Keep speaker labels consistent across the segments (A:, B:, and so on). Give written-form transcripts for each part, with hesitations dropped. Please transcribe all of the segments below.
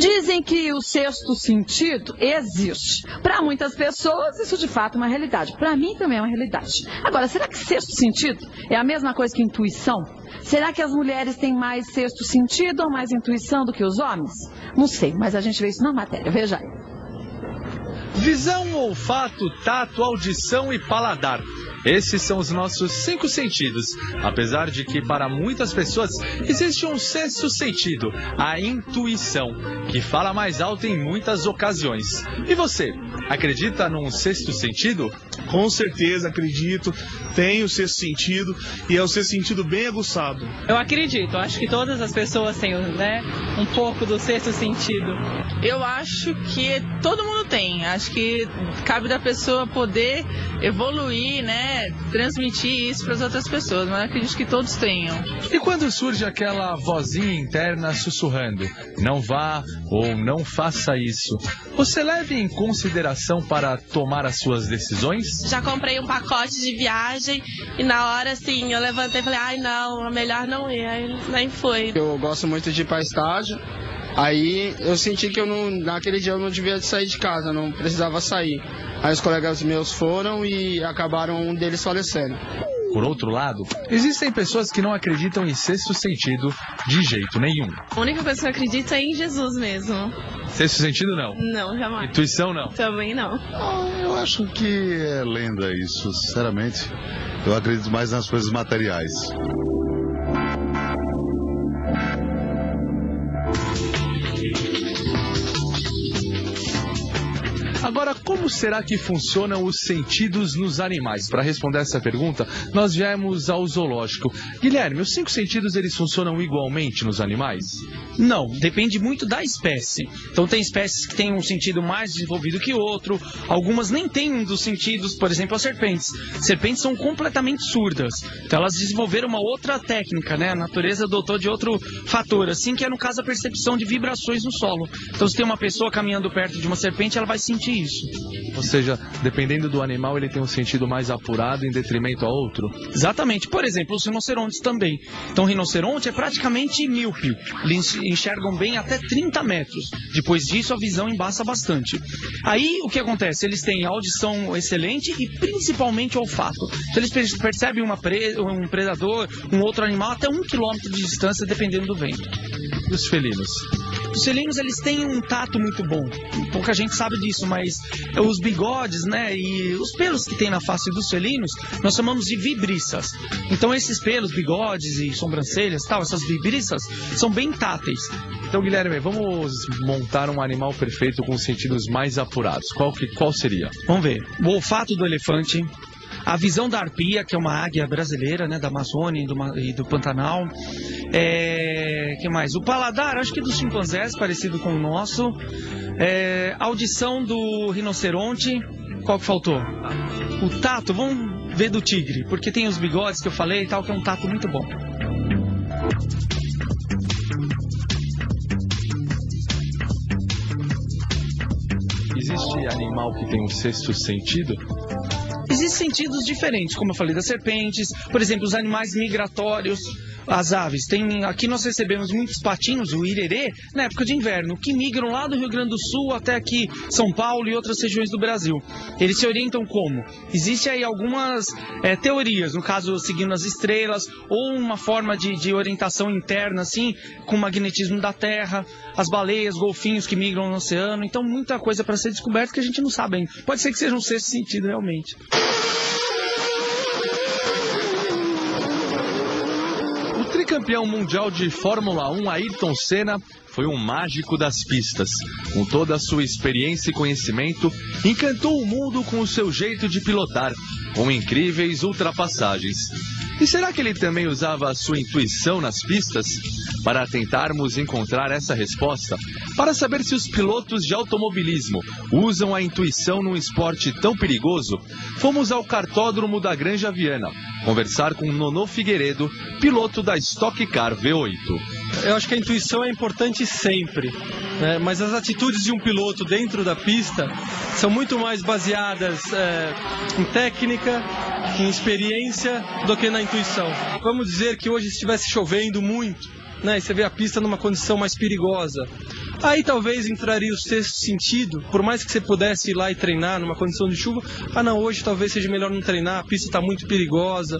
A: Dizem que o sexto sentido existe. Para muitas pessoas, isso de fato é uma realidade. Para mim também é uma realidade. Agora, será que sexto sentido é a mesma coisa que intuição? Será que as mulheres têm mais sexto sentido ou mais intuição do que os homens? Não sei, mas a gente vê isso na matéria. Veja aí.
B: Visão, olfato, tato, audição e paladar. Esses são os nossos 5 sentidos. Apesar de que para muitas pessoas existe um sexto sentido, a intuição, que fala mais alto em muitas ocasiões. E você, acredita num sexto sentido?
C: Com certeza acredito, tenho o sexto sentido e é o sexto sentido bem aguçado.
D: Eu acredito, acho que todas as pessoas têm, né, um pouco do sexto sentido.
E: Eu acho que todo mundo tem, acho que cabe da pessoa poder evoluir, né, transmitir isso para as outras pessoas, mas eu acredito que todos tenham.
B: E quando surge aquela vozinha interna sussurrando, não vá ou não faça isso, você leva em consideração para tomar as suas decisões?
F: Já comprei um pacote de viagem e na hora, assim, eu levantei e falei, ai não, é melhor não ir, aí nem foi.
G: Eu gosto muito de ir para estágio, aí eu senti que naquele dia eu não devia sair de casa, não precisava sair. Aí os colegas meus foram e acabaram um deles falecendo.
B: Por outro lado, existem pessoas que não acreditam em sexto sentido de jeito nenhum.
F: A única coisa que eu acredito é em Jesus mesmo.
B: Sexto sentido não?
F: Não, jamais.
B: Intuição não?
F: Também não.
H: Eu acho que é lenda isso, sinceramente. Eu acredito mais nas coisas materiais.
B: Agora, como será que funcionam os sentidos nos animais? Para responder essa pergunta, nós viemos ao zoológico. Guilherme, os 5 sentidos, eles funcionam igualmente nos animais?
I: Não, depende muito da espécie. Então tem espécies que têm um sentido mais desenvolvido que outro, algumas nem têm um dos sentidos, por exemplo as serpentes. Serpentes são completamente surdas, então elas desenvolveram uma outra técnica, né? A natureza dotou de outro fator, assim que é no caso a percepção de vibrações no solo. Então se tem uma pessoa caminhando perto de uma serpente, ela vai sentir isso.
B: Ou seja, dependendo do animal, ele tem um sentido mais apurado em detrimento a outro?
I: Exatamente. Por exemplo, os rinocerontes também. Então o rinoceronte é praticamente míope. Eles enxergam bem até 30 metros. Depois disso, a visão embaça bastante. Aí, o que acontece? Eles têm audição excelente e principalmente olfato. Então eles percebem um predador, um outro animal até 1 quilômetro de distância, dependendo do vento.
B: E os felinos?
I: Os felinos, eles têm um tato muito bom. Pouca gente sabe disso, mas os bigodes, né, e os pelos que tem na face dos felinos, nós chamamos de vibriças. Então esses pelos, bigodes e sobrancelhas, tal, essas vibriças, são bem táteis.
B: Então, Guilherme, vamos montar um animal perfeito com sentidos mais apurados. Qual seria?
I: Vamos ver. O olfato do elefante. A visão da arpia, que é uma águia brasileira, né, da Amazônia e do Pantanal. Que mais? O paladar, acho que dos chimpanzés, parecido com o nosso. A audição do rinoceronte. Qual que faltou? O tato, vamos ver do tigre, porque tem os bigodes que eu falei e tal, que é um tato muito bom.
B: Existe animal que tem um sexto sentido?
I: Existem sentidos diferentes, como eu falei, das serpentes, por exemplo, os animais migratórios, as aves. Aqui nós recebemos muitos patinhos, o irerê, na época de inverno, que migram lá do Rio Grande do Sul até aqui, São Paulo e outras regiões do Brasil. Eles se orientam como? Existem aí algumas teorias, no caso, seguindo as estrelas, ou uma forma de orientação interna, assim, com o magnetismo da Terra, as baleias, golfinhos que migram no oceano. Então, muita coisa para ser descoberta que a gente não sabe ainda. Pode ser que seja um sexto sentido, realmente.
B: O tricampeão mundial de Fórmula 1, Ayrton Senna, foi um mágico das pistas. Com toda a sua experiência e conhecimento, encantou o mundo com o seu jeito de pilotar, com incríveis ultrapassagens. E será que ele também usava a sua intuição nas pistas? Para tentarmos encontrar essa resposta, para saber se os pilotos de automobilismo usam a intuição num esporte tão perigoso, fomos ao cartódromo da Granja Viana, conversar com Nonô Figueiredo, piloto da Stock Car V8.
J: Eu acho que a intuição é importante sempre, né? Mas as atitudes de um piloto dentro da pista são muito mais baseadas em técnica, em experiência, do que na intuição. Vamos dizer que hoje estivesse chovendo muito, né? E você vê a pista numa condição mais perigosa. Aí talvez entraria o sexto sentido, por mais que você pudesse ir lá e treinar numa condição de chuva, não, hoje talvez seja melhor não treinar, a pista está muito perigosa,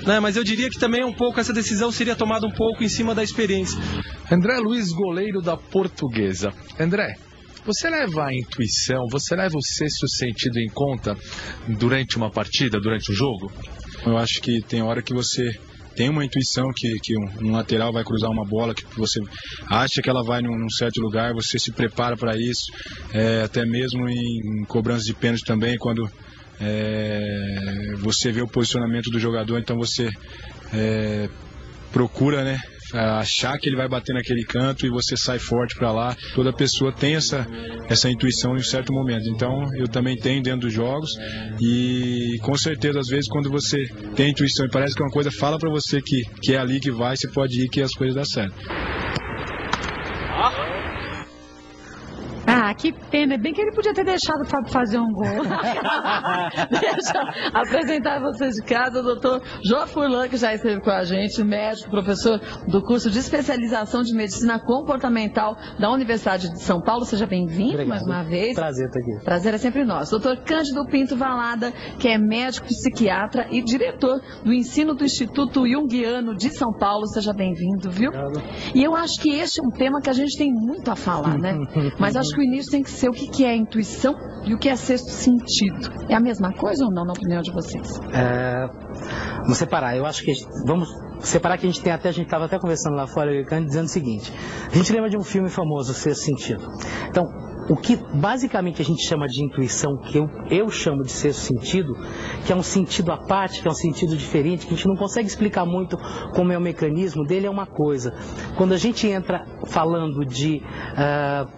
J: né? Mas eu diria que também essa decisão seria tomada um pouco em cima da experiência.
B: André Luiz, goleiro da Portuguesa. André, você leva a intuição, você leva o sexto sentido em conta durante uma partida, durante o jogo?
K: Eu acho que tem hora que você tem uma intuição que um lateral vai cruzar uma bola, que você acha que ela vai num certo lugar, você se prepara para isso, até mesmo em cobrança de pênalti também, quando você vê o posicionamento do jogador, então você procura, né, achar que ele vai bater naquele canto e você sai forte para lá. Toda pessoa tem essa intuição em um certo momento, então eu também tenho dentro dos jogos, e com certeza às vezes quando você tem intuição e parece que uma coisa fala para você que é ali que vai, você pode ir que as coisas dão certo.
A: Que pena, bem que ele podia ter deixado o Fábio fazer um gol. Deixa eu apresentar vocês de casa o doutor João Furlan, que já esteve com a gente, médico, professor do curso de especialização de medicina comportamental da Universidade de São Paulo. Seja bem-vindo mais uma vez.
L: Prazer estar aqui.
A: Prazer é sempre nosso. Doutor Cândido Pinto Valada, que é médico psiquiatra e diretor do ensino do Instituto Jungiano de São Paulo. Seja bem-vindo, viu? Obrigado. E eu acho que este é um tema que a gente tem muito a falar, né? Mas acho que o início tem que ser o que é intuição e o que é sexto sentido. É a mesma coisa ou não, na opinião de vocês?
L: Vamos separar. Eu acho que vamos separar, que a gente estava até conversando lá fora, dizendo o seguinte: a gente lembra de um filme famoso, Sexto Sentido. Então, o que basicamente a gente chama de intuição, que eu chamo de sexto sentido, que é um sentido à parte, que é um sentido diferente, que a gente não consegue explicar muito como é o mecanismo dele, é uma coisa. Quando a gente entra falando de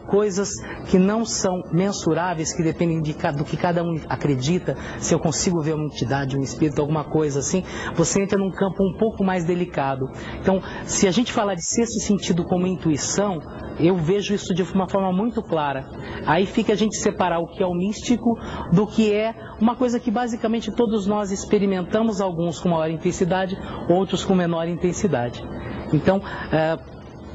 L: coisas que não são mensuráveis, que dependem do que cada um acredita, se eu consigo ver uma entidade, um espírito, alguma coisa assim, você entra num campo um pouco mais delicado. Então, se a gente falar de sexto sentido como intuição, eu vejo isso de uma forma muito clara. Aí fica a gente separar o que é o místico do que é uma coisa que basicamente todos nós experimentamos, alguns com maior intensidade, outros com menor intensidade. Então,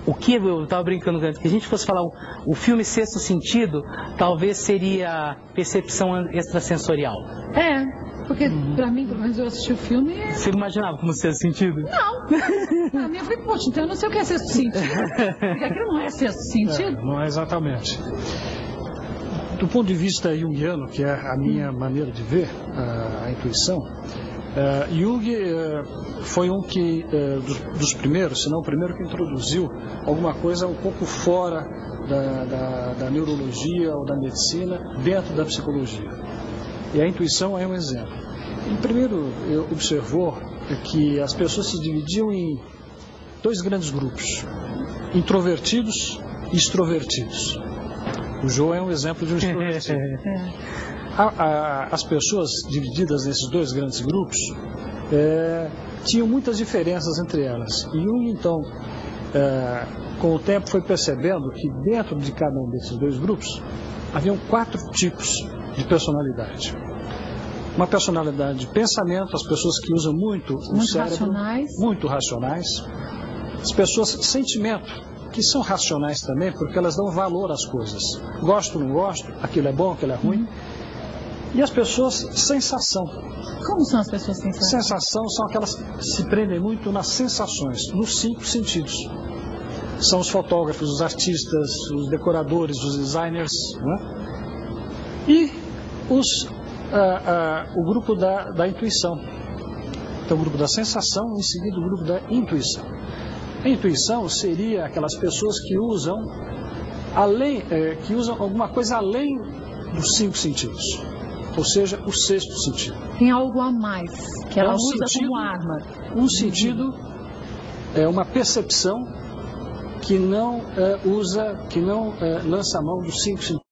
L: o que eu estava brincando antes, que a gente fosse falar o filme Sexto Sentido, talvez seria percepção extrasensorial.
A: Porque pra mim, pelo menos eu assisti o filme e...
L: Você imaginava como sexto sentido?
A: Não. Pra mim eu falei, poxa, então eu não sei o que é sexto sentido. Porque aquilo não é sexto sentido.
M: Não é exatamente. Do ponto de vista junguiano, que é a minha maneira de ver a intuição, Jung foi um dos primeiros, se não o primeiro, que introduziu alguma coisa um pouco fora da neurologia ou da medicina, dentro da psicologia. E a intuição é um exemplo. E primeiro, observou que as pessoas se dividiam em dois grandes grupos: introvertidos e extrovertidos. O João é um exemplo de um extrovertido. As pessoas divididas nesses dois grandes grupos tinham muitas diferenças entre elas. E Jung, então, com o tempo, foi percebendo que dentro de cada um desses dois grupos haviam 4 tipos de personalidade. Uma personalidade de pensamento, as pessoas que usam muito o cérebro, muito racionais. As pessoas de sentimento, que são racionais também, porque elas dão valor às coisas. Gosto, não gosto, aquilo é bom, aquilo é ruim. E as pessoas sensação.
A: Como são as pessoas sensação?
M: Sensação são aquelas que se prendem muito nas sensações, nos 5 sentidos. São os fotógrafos, os artistas, os decoradores, os designers, né? E o grupo da intuição. Então, o grupo da sensação, em seguida o grupo da intuição. A intuição seria aquelas pessoas que usam alguma coisa além dos 5 sentidos, ou seja, o sexto sentido.
A: Tem algo a mais que ela usa como arma.
M: Um sentido é uma percepção que não lança a mão dos 5 sentidos.